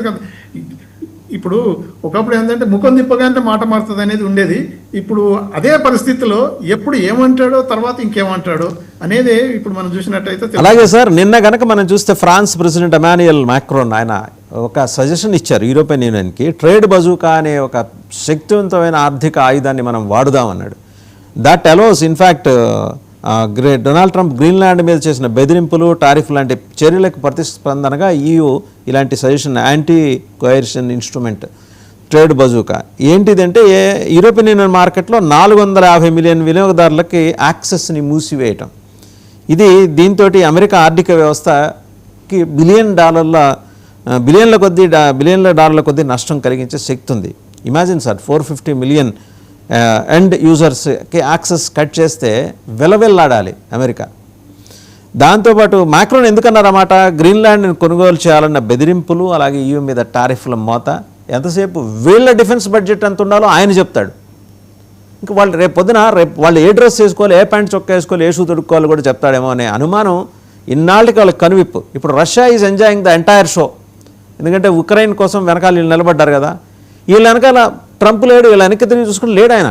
కదా. ఇప్పుడు ఒకప్పుడు ఏంటంటే ముఖం తిప్పగానే మాట మారుతుంది అనేది ఉండేది. ఇప్పుడు అదే పరిస్థితిలో ఎప్పుడు ఏమంటాడో తర్వాత ఇంకేమంటాడో అనేది ఇప్పుడు మనం చూసినట్టయితే అలాగే సార్, నిన్న కనుక మనం చూస్తే ఫ్రాన్స్ ప్రెసిడెంట్ ఎమాన్యుయల్ మ్యాక్రోన్ ఆయన ఒక సజెషన్ ఇచ్చారు యూరోపియన్ యూనియన్కి. ట్రేడ్ బజూకా అనే ఒక శక్తివంతమైన ఆర్థిక ఆయుధాన్ని మనం వాడుదామన్నాడు. That also in fact Donald Trump Greenland మీద చేసిన బెదిరింపులు, టారిఫ్ లాంటి చర్యలకు ప్రతిస్పందనగా EU ఇలాంటి suggestion, anti coercion instrument trade bazooka ఏంటిదంటే యూరోపియన్ యూనియన్ మార్కెట్లో 450 మిలియన్ వినియోగదారులకి యాక్సెస్ని మూసివేయటం. ఇది దీంతో అమెరికా ఆర్థిక వ్యవస్థకి బిలియన్ల డాలర్ల కొద్దీ నష్టం కలిగించే శక్తి ఉంది. ఇమాజిన్ సార్, 450 మిలియన్ ఎండ్ యూజర్స్కి యాక్సెస్ కట్ చేస్తే వెలవెల్లాడాలి అమెరికా. దాంతోపాటు మ్యాక్రోన్ ఎందుకన్నారన్నమాట, గ్రీన్లాండ్ని కొనుగోలు చేయాలన్న బెదిరింపులు, అలాగే EU మీద టారిఫ్ల మోత, ఎంతసేపు వీళ్ళ డిఫెన్స్ బడ్జెట్ ఎంత ఉండాలో ఆయన చెప్తాడు. ఇంకా వాళ్ళు రేపు వాళ్ళు ఏ డ్రెస్ వేసుకోవాలి, ఏ ప్యాంట్ చొక్కా వేసుకోవాలి, ఏ షూ తొడుక్కోవాలి కూడా చెప్తాడేమో అనే అనుమానం ఇన్నాళ్ళకి వాళ్ళకి కనువిప్పు. ఇప్పుడు Russia is enjoying the entire show. ఎందుకంటే ఉక్రెయిన్ కోసం వెనకాల వీళ్ళు నిలబడ్డారు కదా. వీళ్ళ వెనకాల ట్రంప్ లేడు, వీళ్ళ వెనక్కి తిరిగి చూసుకుని లేడు ఆయన.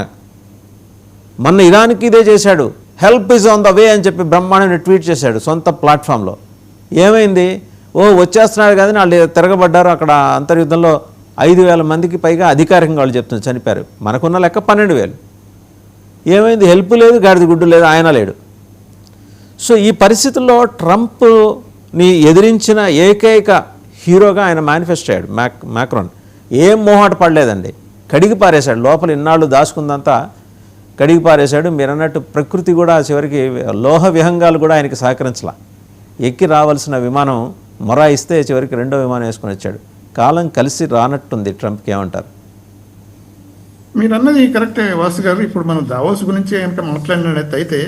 మొన్న ఇరాన్కి ఇదే చేశాడు, help is on the way అని చెప్పి బ్రహ్మాండని ట్వీట్ చేశాడు సొంత ప్లాట్ఫామ్లో. ఏమైంది, వచ్చేస్తున్నాడు కానీ వాళ్ళు తిరగబడ్డారు. అక్కడ అంతర్యుద్ధంలో 5,000 మందికి పైగా అధికారికంగా వాళ్ళు చెప్తున్నారు చనిపోయారు. మనకున్న లెక్క 12,000. ఏమైంది, హెల్ప్ లేదు, గాడిద గుడ్డు లేదు, ఆయన లేడు. సో ఈ పరిస్థితుల్లో ట్రంప్ని ఎదిరించిన ఏకైక హీరోగా ఆయన మేనిఫెస్ట్ అయ్యాడు మ్యాక్రోన్. ఏం మోహాట పడలేదండి, కడిగి పారేశాడు. లోపల ఇన్నాళ్ళు దాచుకుందంతా కడిగి పారేశాడు. మీరు అన్నట్టు ప్రకృతి కూడా చివరికి లోహ విహంగాలు కూడా ఆయనకి సహకరించలా. ఎక్కి రావాల్సిన విమానం మొరాయిస్తే చివరికి రెండో విమానం వేసుకొని వచ్చాడు. కాలం కలిసి రానట్టుంది ట్రంప్కి. ఏమంటారు? మీరు అన్నది కరెక్టే వాసు గారు. ఇప్పుడు మనం దావోస్ గురించి కనుక మాట్లాడినట్టయితే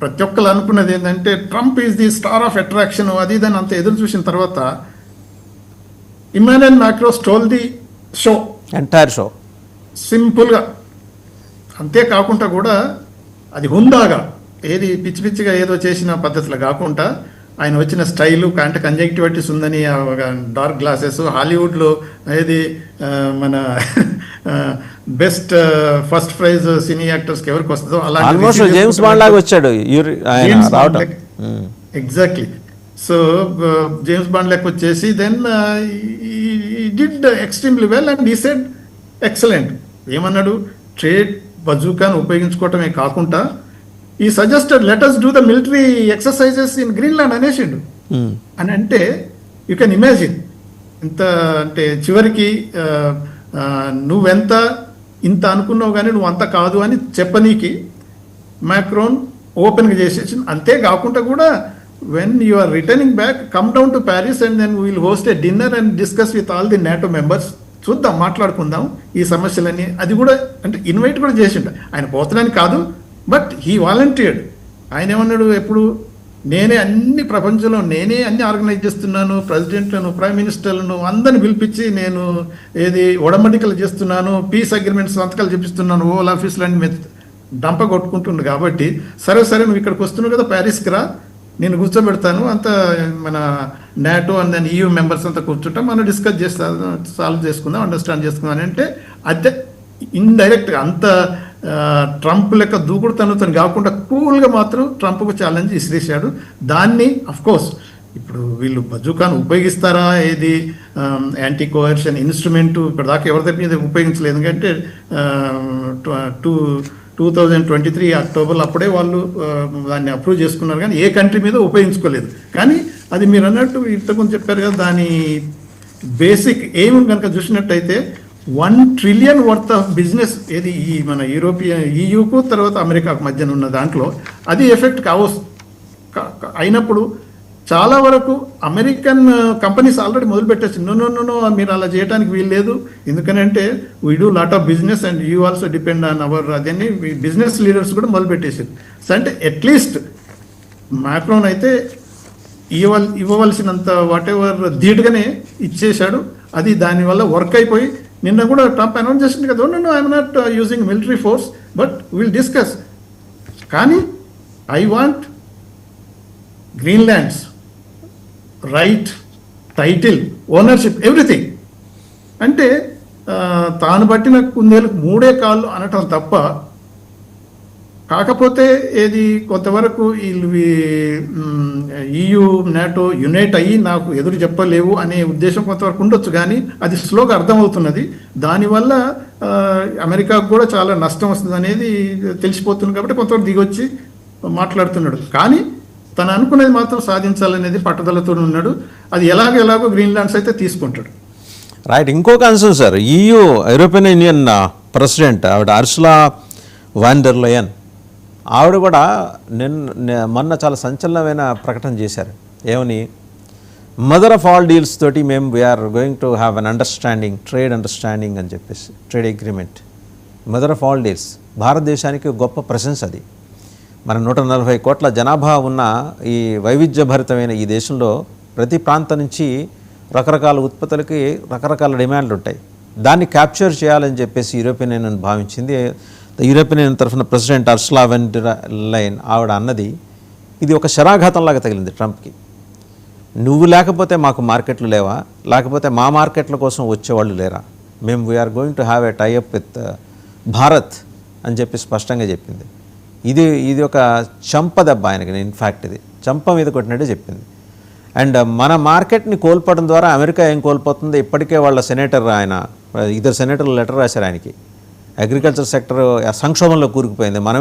ప్రతి ఒక్కరు అనుకున్నది ఏంటంటే Trump is the star of attraction, అది దాన్ని అంత ఎదురు చూసిన తర్వాత Emmanuel Macron stole the show, entire show సింపుల్గా. అంతేకాకుండా కూడా అది హుందాగా, ఏది పిచ్చి పిచ్చిగా ఏదో చేసిన పద్ధతిలో కాకుండా ఆయన వచ్చిన స్టైలు, అంటే కంజంక్టివిటీస్ ఉందని డార్క్ గ్లాసెస్, హాలీవుడ్లో ఏది మన బెస్ట్ ఫస్ట్ ప్రైజ్ సినీ యాక్టర్స్కి ఎవరికి వస్తుందో అలాగే జేమ్స్ బాండ్ లాగా వచ్చాడు. ఎగ్జాక్ట్లీ. సో జేమ్స్ బాండ్ లెక్క వచ్చేసి then did extremely well and he said excellent. ఏమన్నాడు, ట్రేడ్ బజూకాను ఉపయోగించుకోవటమే కాకుండా ఈ suggested letters do the military exercises in Greenland అనేసిండు. అని అంటే యూ కెన్ ఇమాజిన్ ఇంత, అంటే చివరికి నువ్వెంత ఇంత అనుకున్నావు కానీ నువ్వు అంత కాదు అని చెప్పనీకి మ్యాక్రోన్ ఓపెన్గా చేసేసి. అంతేకాకుండా కూడా when you are returning back, come down to Paris and then we will host a dinner and discuss with all the NATO members. చూద్దాం, మాట్లాడుకుందాం ఈ సమస్యలన్నీ. అది కూడా అంటే ఇన్వైట్ కూడా చేసిండు. ఆయన పోతున్నాని కాదు, బట్ హీ వాలంటీర్డ్. ఆయన ఏమన్నాడు, ఎప్పుడు నేనే అన్ని ప్రపంచంలో నేనే అన్ని ఆర్గనైజ్ చేస్తున్నాను, ప్రెసిడెంట్లను, ప్రైమ్ మినిస్టర్లను అందరిని పిలిపించి నేను ఏది ఒడంబడికలు చేస్తున్నాను, పీస్ అగ్రిమెంట్స్ సంతకాలు చెప్పిస్తున్నాను, ఓల్ ఆఫీసులన్నీ మీద డంప కొట్టుకుంటుండు. కాబట్టి సరే నువ్వు ఇక్కడికి వస్తున్నావు కదా, ప్యారిస్కి రా, నేను కూర్చోబెడతాను, అంత మన NATO and then EU members అంతా కూర్చుంటాం, మనం డిస్కస్ చేస్తాను, సాల్వ్ చేసుకుందాం, అండర్స్టాండ్ చేసుకుందాం అని అంటే అదే ఇండైరెక్ట్గా అంత ట్రంప్ లెక్క దూకుడుతనుతో కాకుండా కూల్గా మాత్రం ట్రంప్కు ఛాలెంజ్ ఇసిరేశాడు. దాన్ని అఫ్కోర్స్ ఇప్పుడు వీళ్ళు బజూకాను ఉపయోగిస్తారా, ఏది యాంటీ కోయర్షన్ ఇన్స్ట్రుమెంటు ఇప్పటిదాకా ఎవరి దగ్గర మీద ఉపయోగించలేదు. ఎందుకంటే 2023 అక్టోబర్ అప్పుడే వాళ్ళు దాన్ని అప్రూవ్ చేసుకున్నారు, కానీ ఏ కంట్రీ మీద ఉపయోగించుకోలేదు. కానీ అది మీరు అన్నట్టు ఇంతకుముందు చెప్పారు కదా, దాని బేసిక్ ఎయిమ్ కనుక చూసినట్టయితే 1 ట్రిలియన్ వర్త్ ఆఫ్ బిజినెస్ ఏది ఈ మన EUకు తర్వాత అమెరికాకు మధ్యన ఉన్న దాంట్లో అది ఎఫెక్ట్ అయినప్పుడు చాలా వరకు అమెరికన్ కంపెనీస్ ఆల్రెడీ మొదలుపెట్టేసి నో మీరు అలా చేయడానికి వీలు లేదు, ఎందుకనంటే we do lot of business and you also depend on hour అదని బిజినెస్ లీడర్స్ కూడా మొదలుపెట్టేసారు. సో అంటే అట్లీస్ట్ మ్యాక్రోన్ అయితే ఇవ్వవలసినంత వాట్ ఎవర్ ధీటుగానే ఇచ్చేశాడు. అది దానివల్ల వర్క్ అయిపోయి నిన్న కూడా ట్రంప్ అనౌన్స్ చేసింది కదా, no I'm not using military force but will discuss. కానీ I want Greenland's right, title, ownership, everything అంటే తాను పట్టిన కుందేలకు 3 కాళ్ళు అనటం తప్ప, కాకపోతే ఏది కొంతవరకు వీళ్ళు EU నాటో యునైట్ అయ్యి నాకు ఎదురు చెప్పలేవు అనే ఉద్దేశం కొంతవరకు ఉండొచ్చు, కానీ అది స్లోగా అర్థమవుతున్నది. దానివల్ల అమెరికాకు కూడా చాలా నష్టం వస్తుంది అనేది తెలిసిపోతుంది. కాబట్టి కొంతవరకు దిగొచ్చి మాట్లాడుతున్నాడు. కానీ తను అనుకునేది మాత్రం సాధించాలనేది పట్టుదలతో ఉన్నాడు. అది ఎలాగో గ్రీన్లాండ్స్ అయితే తీసుకుంటాడు. రైట్. ఇంకో concern sir, European union president ఆవిడ అర్సులా వాన్ డెర్ లయన్, ఆవిడ కూడా మొన్న చాలా సంచలనమైన ప్రకటన చేశారు. ఏమని, మదర్ ఆఫ్ ఆల్ డీల్స్ తోటి మేము we are going to have an understanding, trade understanding అని చెప్పేసి, trade agreement. Mother of all deals భారతదేశానికి గొప్ప ప్రశంస అది. మన 140 కోట్ల జనాభా ఉన్న ఈ వైవిధ్యభరితమైన ఈ దేశంలో ప్రతి ప్రాంతం నుంచి రకరకాల ఉత్పత్తులకి రకరకాల డిమాండ్లు ఉంటాయి. దాన్ని క్యాప్చర్ చేయాలని చెప్పేసి యూరోపియన్ యూనియన్ భావించింది. యూరోపియన్ యూనియన్ తరఫున president Ursula von der Leyen ఆవిడ అన్నది, ఇది ఒక శరాఘాతంలాగా తగిలింది ట్రంప్కి. నువ్వు లేకపోతే మాకు మార్కెట్లు లేవా, లేకపోతే మా మార్కెట్ల కోసం వచ్చేవాళ్ళు లేరా, మేము we are going to have a tie up with Bharat అని చెప్పి స్పష్టంగా చెప్పింది. ఇది ఒక చంప దెబ్బ ఆయనకి. ఇన్ఫ్యాక్ట్ ఇది చంప మీద కొట్టినట్టే చెప్పింది. అండ్ మన మార్కెట్ని కోల్పోవడం ద్వారా అమెరికా ఏం కోల్పోతుందో ఇప్పటికే వాళ్ళ సెనేటర్, ఇద్దరు సెనేటర్లు లెటర్ రాశారు ఆయనకి. అగ్రికల్చర్ సెక్టర్ సంక్షోభంలో కూరుకుపోయింది. మనం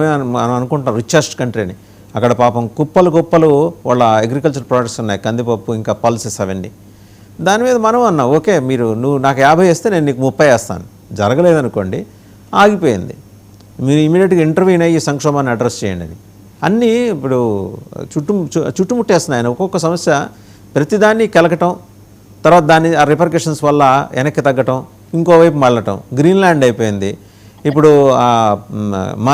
అనుకుంటాం రిచెస్ట్ కంట్రీ అని. అక్కడ పాపం కుప్పలు వాళ్ళ అగ్రికల్చర్ ప్రొడక్ట్స్ ఉన్నాయి, కందిపప్పు ఇంకా పల్సెస్ అవన్నీ. దాని మీద మనం అన్నాం, ఓకే నువ్వు నాకు 50 వేస్తే నేను నీకు 30 వేస్తాను. జరగలేదనుకోండి, ఆగిపోయింది. మీరు ఇమీడియట్గా ఇంటర్వ్యూన్ అయ్యి సంక్షోభాన్ని అడ్రస్ చేయండి అని. అన్నీ ఇప్పుడు చుట్టుముట్టేస్తున్నాయి. ఆయన ఒక్కొక్క సమస్య ప్రతిదాన్ని కెలకటం, తర్వాత దాన్ని ఆ రిపర్కషన్స్ వల్ల వెనక్కి తగ్గటం, ఇంకోవైపు మళ్ళటం. గ్రీన్లాండ్ అయిపోయింది. ఇప్పుడు